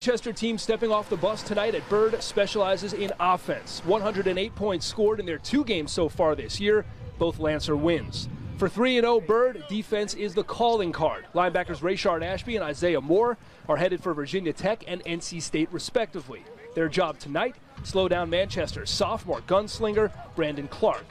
Manchester team stepping off the bus tonight at Bird specializes in offense. 108 points scored in their 2 games so far this year, both Lancer wins. For 3-0 Bird, defense is the calling card. Linebackers Rayshard Ashby and Isaiah Moore are headed for Virginia Tech and NC State respectively. Their job tonight, slow down Manchester's sophomore gunslinger Brandon Clark.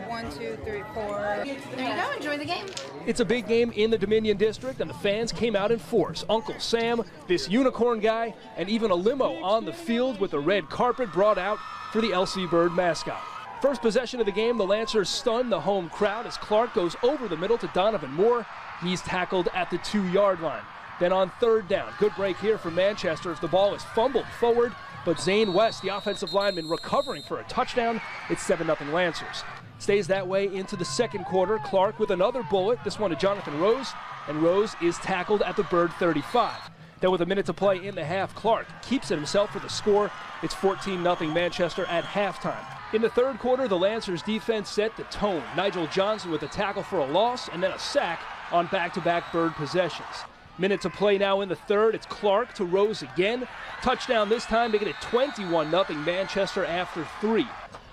1, 2, 3, 4. There you go, enjoy the game. It's a big game in the Dominion District, and the fans came out in force. Uncle Sam, this unicorn guy, and even a limo on the field with the red carpet brought out for the LC Bird mascot. First possession of the game, the Lancers stun the home crowd as Clark goes over the middle to Donovan Moore. He's tackled at the 2-yard line. Then on 3rd down, good break here for Manchester as the ball is fumbled forward, but Zane West, the offensive lineman, recovering for a touchdown. It's 7-0 Lancers. Stays that way into the 2nd quarter. Clark with another bullet, this one to Jonathan Rose, and Rose is tackled at the Bird 35. Then with a minute to play in the half, Clark keeps it himself for the score. It's 14-0 Manchester at halftime. In the 3rd quarter, the Lancers defense set the tone. Nigel Johnson with a tackle for a loss and then a sack on back-to-back Bird possessions. Minute to play now in the 3rd. It's Clark to Rose again. Touchdown this time, making it 21-0 Manchester after 3.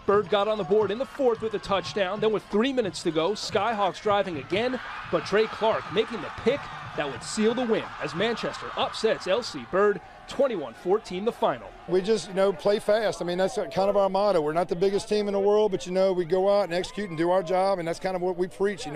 Bird got on the board in the 4th with a touchdown. Then with 3 minutes to go, Skyhawks driving again, but Trey Clark making the pick that would seal the win as Manchester upsets LC Bird 21-14 the final. We just, play fast. I mean, that's kind of our motto. We're not the biggest team in the world, but, we go out and execute and do our job, and that's kind of what we preach,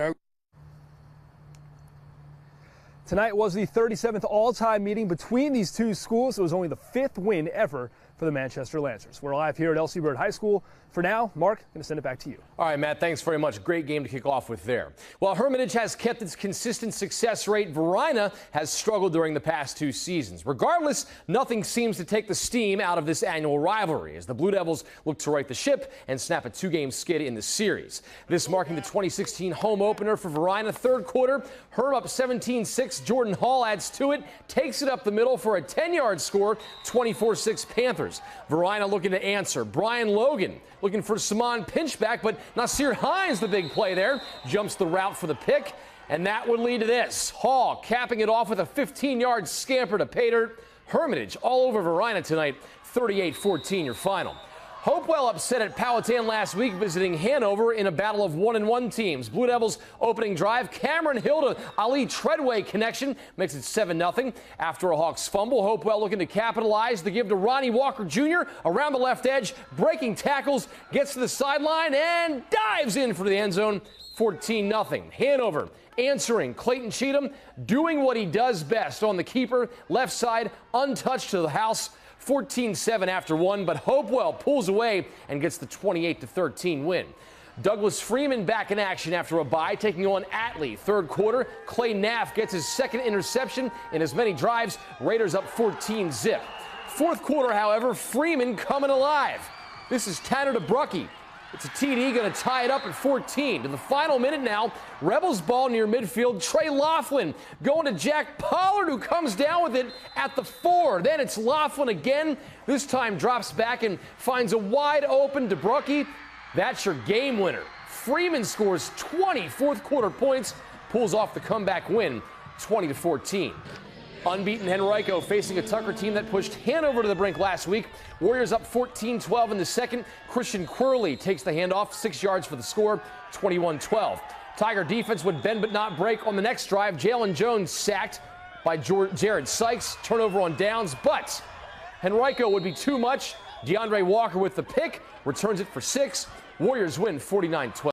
Tonight was the 37th all-time meeting between these two schools. It was only the 5th win ever for the Manchester Lancers. We're live here at LC Bird High School. For now, Mark, going to send it back to you. All right, Matt, thanks very much. Great game to kick off with there. While Hermitage has kept its consistent success rate, Verina has struggled during the past 2 seasons. Regardless, nothing seems to take the steam out of this annual rivalry as the Blue Devils look to right the ship and snap a 2-game skid in the series. This marking the 2016 home opener for Verina. 3rd quarter, Herm up 17-6. Jordan Hall adds to it, takes it up the middle for a 10-yard score, 24-6 Panthers. Verina looking to answer. Brian Logan looking for Simon pinchback, but Nasir Hines, the big play there, jumps the route for the pick, and that would lead to this. Hall capping it off with a 15-yard scamper to pay dirt. Hermitage all over Verina tonight, 38-14 your final. Hopewell upset at Powhatan last week, visiting Hanover in a battle of 1-1 teams. Blue Devils opening drive, Cameron Hill to Ali Treadway connection makes it 7-0. After a Hawks fumble, Hopewell looking to capitalize. The give to Ronnie Walker Jr. around the left edge, breaking tackles, gets to the sideline and dives in for the end zone. 14-0. Hanover answering. Clayton Cheatham doing what he does best on the keeper, left side, untouched to the house. 14-7 after 1, but Hopewell pulls away and gets the 28-13 win. Douglas Freeman back in action after a bye, taking on Atlee. 3rd quarter, Clay Naff gets his 2nd interception in as many drives. Raiders up 14-zip. 4th quarter, however, Freeman coming alive. This is Tanner DeBrucke. It's a TD, going to tie it up at 14. To the final minute now, Rebels ball near midfield. Trey Laughlin going to Jack Pollard, who comes down with it at the 4. Then it's Laughlin again. This time drops back and finds a wide open DeBrucke. That's your game winner. Freeman scores 20 4th quarter points, pulls off the comeback win, 20-14. Unbeaten Henrico facing a Tucker team that pushed Hanover to the brink last week. Warriors up 14-12 in the 2nd. Christian Quirley takes the handoff, 6 yards for the score, 21-12. Tiger defense would bend but not break on the next drive. Jalen Jones sacked by Jared Sykes. Turnover on downs, but Henrico would be too much. DeAndre Walker with the pick, returns it for 6. Warriors win 49-12.